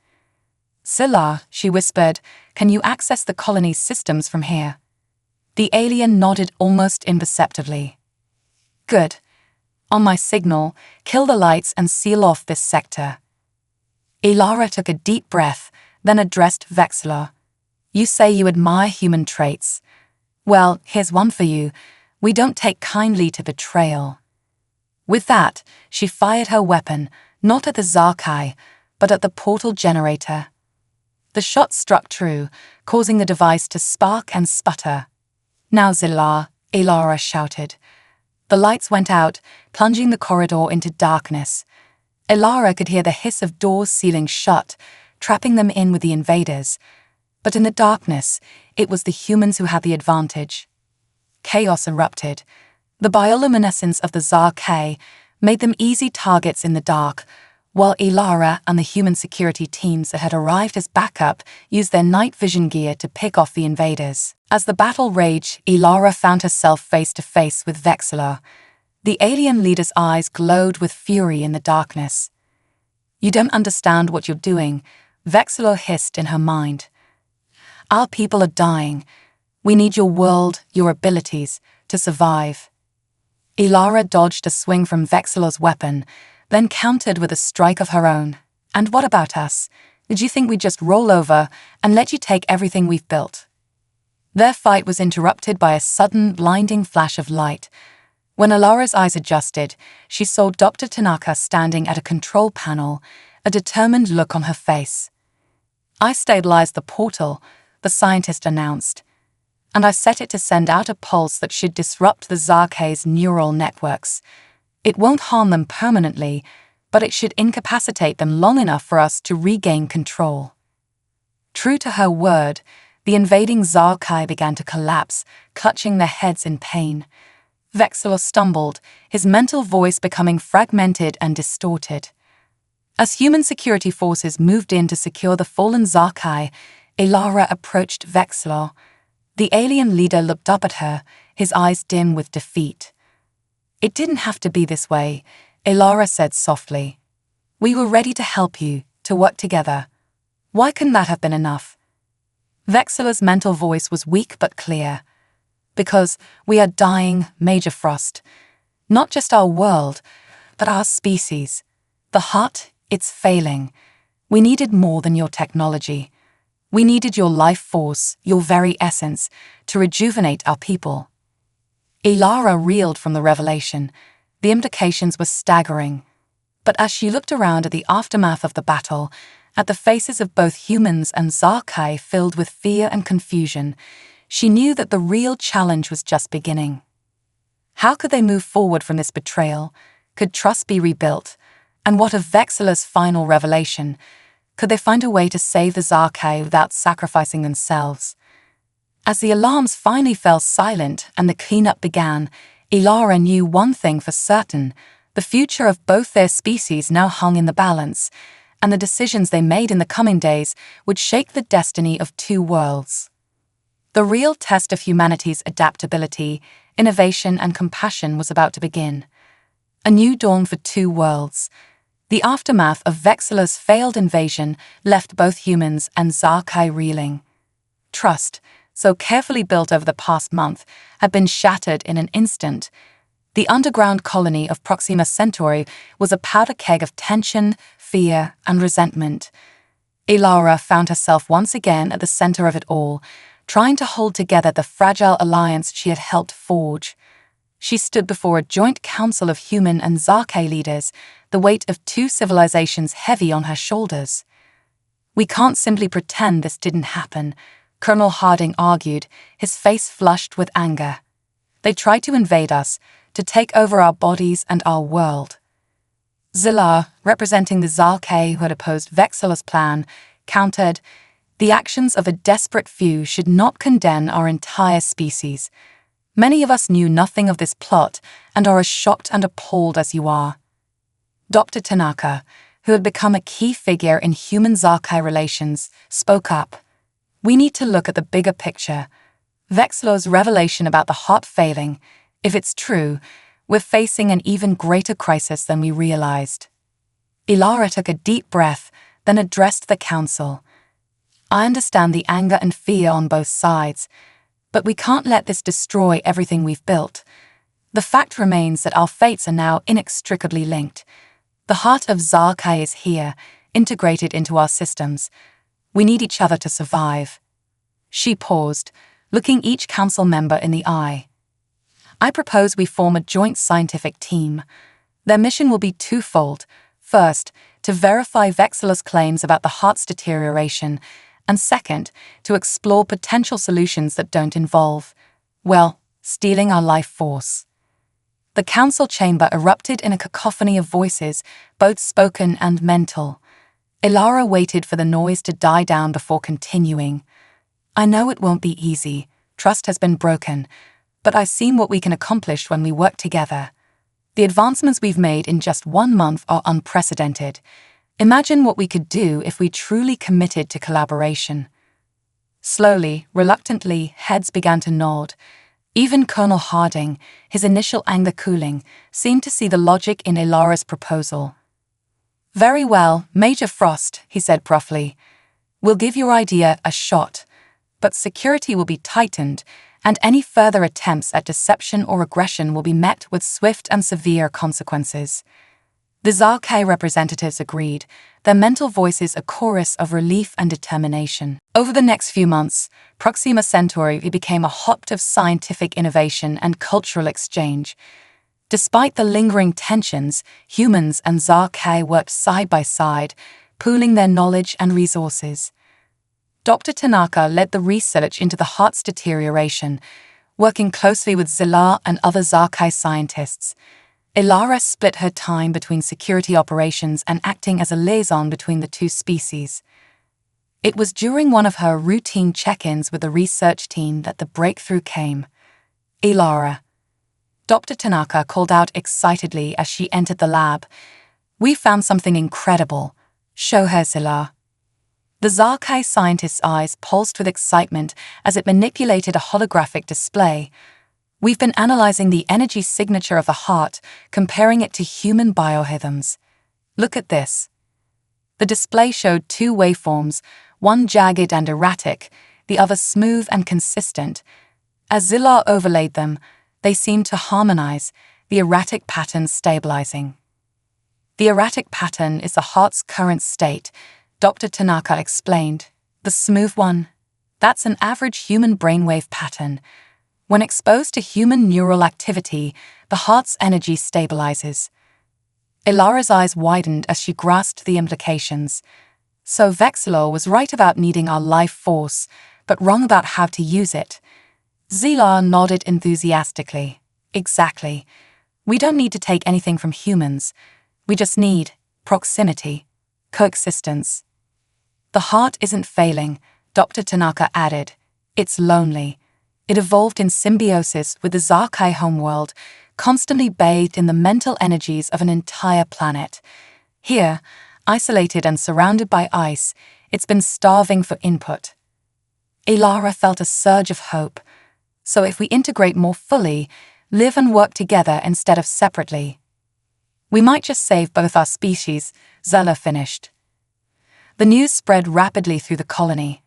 Zillar, she whispered, can you access the colony's systems from here? The alien nodded almost imperceptibly. Good. On my signal, kill the lights and seal off this sector. Ilara took a deep breath, then addressed Vexlor. You say you admire human traits. Well, here's one for you. We don't take kindly to betrayal. With that, she fired her weapon, not at the Zarkai, but at the portal generator. The shot struck true, causing the device to spark and sputter. Now Zillar, Ilara shouted. The lights went out, plunging the corridor into darkness. Ilara could hear the hiss of doors sealing shut, trapping them in with the invaders. But in the darkness, it was the humans who had the advantage. Chaos erupted. The bioluminescence of the Zarkai made them easy targets in the dark, while Ilara and the human security teams that had arrived as backup used their night vision gear to pick off the invaders. As the battle raged, Ilara found herself face to face with Vexlor. The alien leader's eyes glowed with fury in the darkness. You don't understand what you're doing, Vexlor hissed in her mind. Our people are dying. We need your world, your abilities, to survive. Ilara dodged a swing from Vexlor's weapon, then countered with a strike of her own. And what about us? Did you think we'd just roll over and let you take everything we've built? Their fight was interrupted by a sudden, blinding flash of light. When Ilara's eyes adjusted, she saw Dr. Tanaka standing at a control panel, a determined look on her face. I stabilized the portal, the scientist announced, and I set it to send out a pulse that should disrupt the Zarkai's neural networks. It won't harm them permanently, but it should incapacitate them long enough for us to regain control." True to her word, the invading Zarkai began to collapse, clutching their heads in pain. Vexilor stumbled, his mental voice becoming fragmented and distorted. As human security forces moved in to secure the fallen Zarkai, Elara approached Vexilor. The alien leader looked up at her, his eyes dim with defeat. "It didn't have to be this way," Elara said softly. "We were ready to help you, to work together. Why couldn't that have been enough?" Vexilor's mental voice was weak but clear. "Because we are dying, Major Frost. Not just our world, but our species. The heart, it's failing. We needed more than your technology. We needed your life force, your very essence, to rejuvenate our people." Elara reeled from the revelation. The implications were staggering. But as she looked around at the aftermath of the battle, at the faces of both humans and Zarkai filled with fear and confusion, she knew that the real challenge was just beginning. How could they move forward from this betrayal? Could trust be rebuilt? And what of Vexilor's final revelation? Could they find a way to save the Zarkai without sacrificing themselves? As the alarms finally fell silent and the cleanup began, Elara knew one thing for certain: the future of both their species now hung in the balance, and the decisions they made in the coming days would shake the destiny of two worlds. The real test of humanity's adaptability, innovation, and compassion was about to begin. A new dawn for two worlds. The aftermath of Vexilor's failed invasion left both humans and Zarkai reeling. Trust, so carefully built over the past month, had been shattered in an instant. The underground colony of Proxima Centauri was a powder keg of tension, fear, and resentment. Elara found herself once again at the center of it all, trying to hold together the fragile alliance she had helped forge. She stood before a joint council of human and Zarkai leaders, the weight of two civilizations heavy on her shoulders. "We can't simply pretend this didn't happen," Colonel Harding argued, his face flushed with anger. "They tried to invade us, to take over our bodies and our world." Zilar, representing the Zarkai who had opposed Vexilor's plan, countered, "The actions of a desperate few should not condemn our entire species. Many of us knew nothing of this plot and are as shocked and appalled as you are." Dr. Tanaka, who had become a key figure in human-Zarkai relations, spoke up. "We need to look at the bigger picture. Vexilor's revelation about the heart failing, if it's true, we're facing an even greater crisis than we realized." Elara took a deep breath, then addressed the council. "I understand the anger and fear on both sides, but we can't let this destroy everything we've built. The fact remains that our fates are now inextricably linked. The heart of Zarkai is here, integrated into our systems. We need each other to survive." She paused, looking each council member in the eye. "I propose we form a joint scientific team. Their mission will be twofold. First, to verify Vexilor's claims about the heart's deterioration, and second, to explore potential solutions that don't involve, well, stealing our life force." The council chamber erupted in a cacophony of voices, both spoken and mental. Elara waited for the noise to die down before continuing. "I know it won't be easy. Trust has been broken. But I've seen what we can accomplish when we work together. The advancements we've made in just 1 month are unprecedented. Imagine what we could do if we truly committed to collaboration." Slowly, reluctantly, heads began to nod. Even Colonel Harding, his initial anger cooling, seemed to see the logic in Elara's proposal. "Very well, Major Frost," he said gruffly. "We'll give your idea a shot, but security will be tightened, and any further attempts at deception or aggression will be met with swift and severe consequences." The Zarkai representatives agreed, their mental voices a chorus of relief and determination. Over the next few months, Proxima Centauri became a hotbed of scientific innovation and cultural exchange. Despite the lingering tensions, humans and Zarkai worked side by side, pooling their knowledge and resources. Dr. Tanaka led the research into the heart's deterioration, working closely with Zilar and other Zarkai scientists. Ilara split her time between security operations and acting as a liaison between the two species. It was during one of her routine check-ins with the research team that the breakthrough came. Ilara. Dr. Tanaka called out excitedly as she entered the lab. We found something incredible. Show her, Zilla. The Zarkai scientist's eyes pulsed with excitement as it manipulated a holographic display. We've been analyzing the energy signature of the heart, comparing it to human biorhythms. Look at this. The display showed two waveforms, one jagged and erratic, the other smooth and consistent. As Zillar overlaid them, they seemed to harmonize, the erratic pattern stabilizing. The erratic pattern is the heart's current state, Dr. Tanaka explained. The smooth one, that's an average human brainwave pattern. When exposed to human neural activity, the heart's energy stabilizes. Ilara's eyes widened as she grasped the implications. So Vexilor was right about needing our life force, but wrong about how to use it. Zilar nodded enthusiastically. Exactly. We don't need to take anything from humans. We just need proximity, coexistence. The heart isn't failing, Dr. Tanaka added. It's lonely. It evolved in symbiosis with the Zarkai homeworld, constantly bathed in the mental energies of an entire planet. Here, isolated and surrounded by ice, it's been starving for input. Ilara felt a surge of hope. So if we integrate more fully, live and work together instead of separately, we might just save both our species, Zella finished. The news spread rapidly through the colony.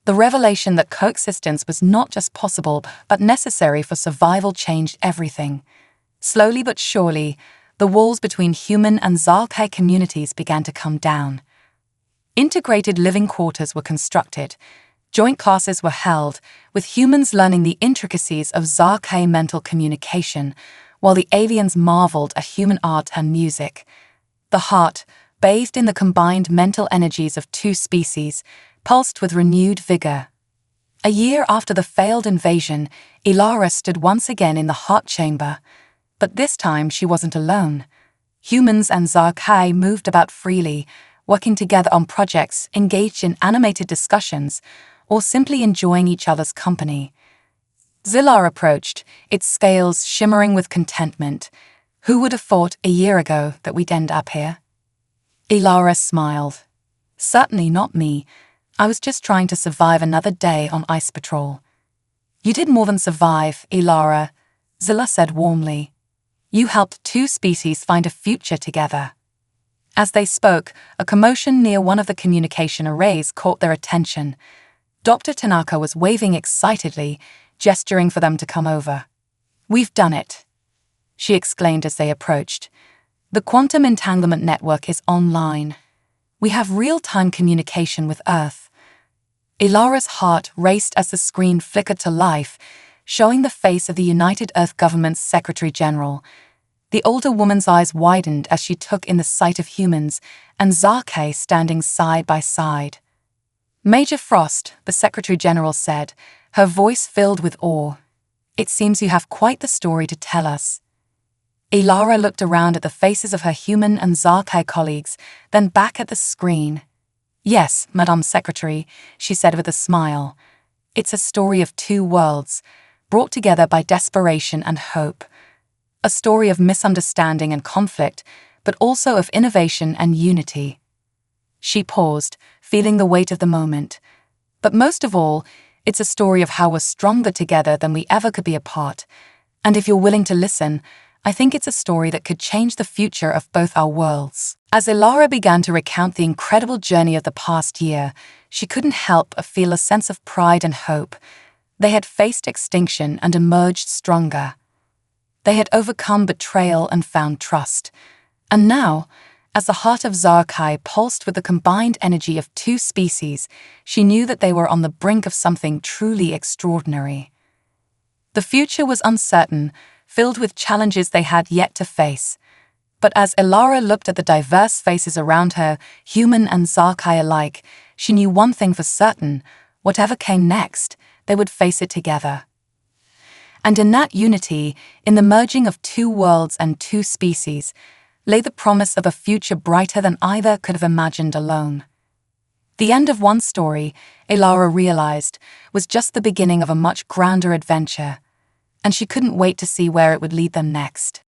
The revelation that coexistence was not just possible but necessary for survival changed everything. Slowly but surely, the walls between human and Zarkai communities began to come down. Integrated living quarters were constructed. Joint classes were held, with humans learning the intricacies of Zarkai mental communication, while the aliens marveled at human art and music. The heart, bathed in the combined mental energies of two species, pulsed with renewed vigor. A year after the failed invasion, Ilara stood once again in the heart chamber. But this time she wasn't alone. Humans and Zarkai moved about freely, working together on projects, engaged in animated discussions, or simply enjoying each other's company. Zillar approached, its scales shimmering with contentment. Who would have thought a year ago that we'd end up here? Ilara smiled. Certainly not me. I was just trying to survive another day on ice patrol. You did more than survive, Ilara, Zilla said warmly. You helped two species find a future together. As they spoke, a commotion near one of the communication arrays caught their attention. Dr. Tanaka was waving excitedly, gesturing for them to come over. We've done it, she exclaimed as they approached. The quantum entanglement network is online. We have real-time communication with Earth. Ilara's heart raced as the screen flickered to life, showing the face of the United Earth Government's Secretary General. The older woman's eyes widened as she took in the sight of humans and Zarkai standing side by side. Major Frost, the Secretary General said, her voice filled with awe. It seems you have quite the story to tell us. Ilara looked around at the faces of her human and Zarkai colleagues, then back at the screen. Yes, Madame Secretary, she said with a smile. It's a story of two worlds, brought together by desperation and hope. A story of misunderstanding and conflict, but also of innovation and unity. She paused, feeling the weight of the moment. But most of all, it's a story of how we're stronger together than we ever could be apart. And if you're willing to listen, I think it's a story that could change the future of both our worlds. As Ilara began to recount the incredible journey of the past year, she couldn't help but feel a sense of pride and hope. They had faced extinction and emerged stronger. They had overcome betrayal and found trust. And now, as the heart of Zarkai pulsed with the combined energy of two species, she knew that they were on the brink of something truly extraordinary. The future was uncertain, filled with challenges they had yet to face. But as Ilara looked at the diverse faces around her, human and Zarkai alike, she knew one thing for certain: whatever came next, they would face it together. And in that unity, in the merging of two worlds and two species, lay the promise of a future brighter than either could have imagined alone. The end of one story, Elara realized, was just the beginning of a much grander adventure, and she couldn't wait to see where it would lead them next.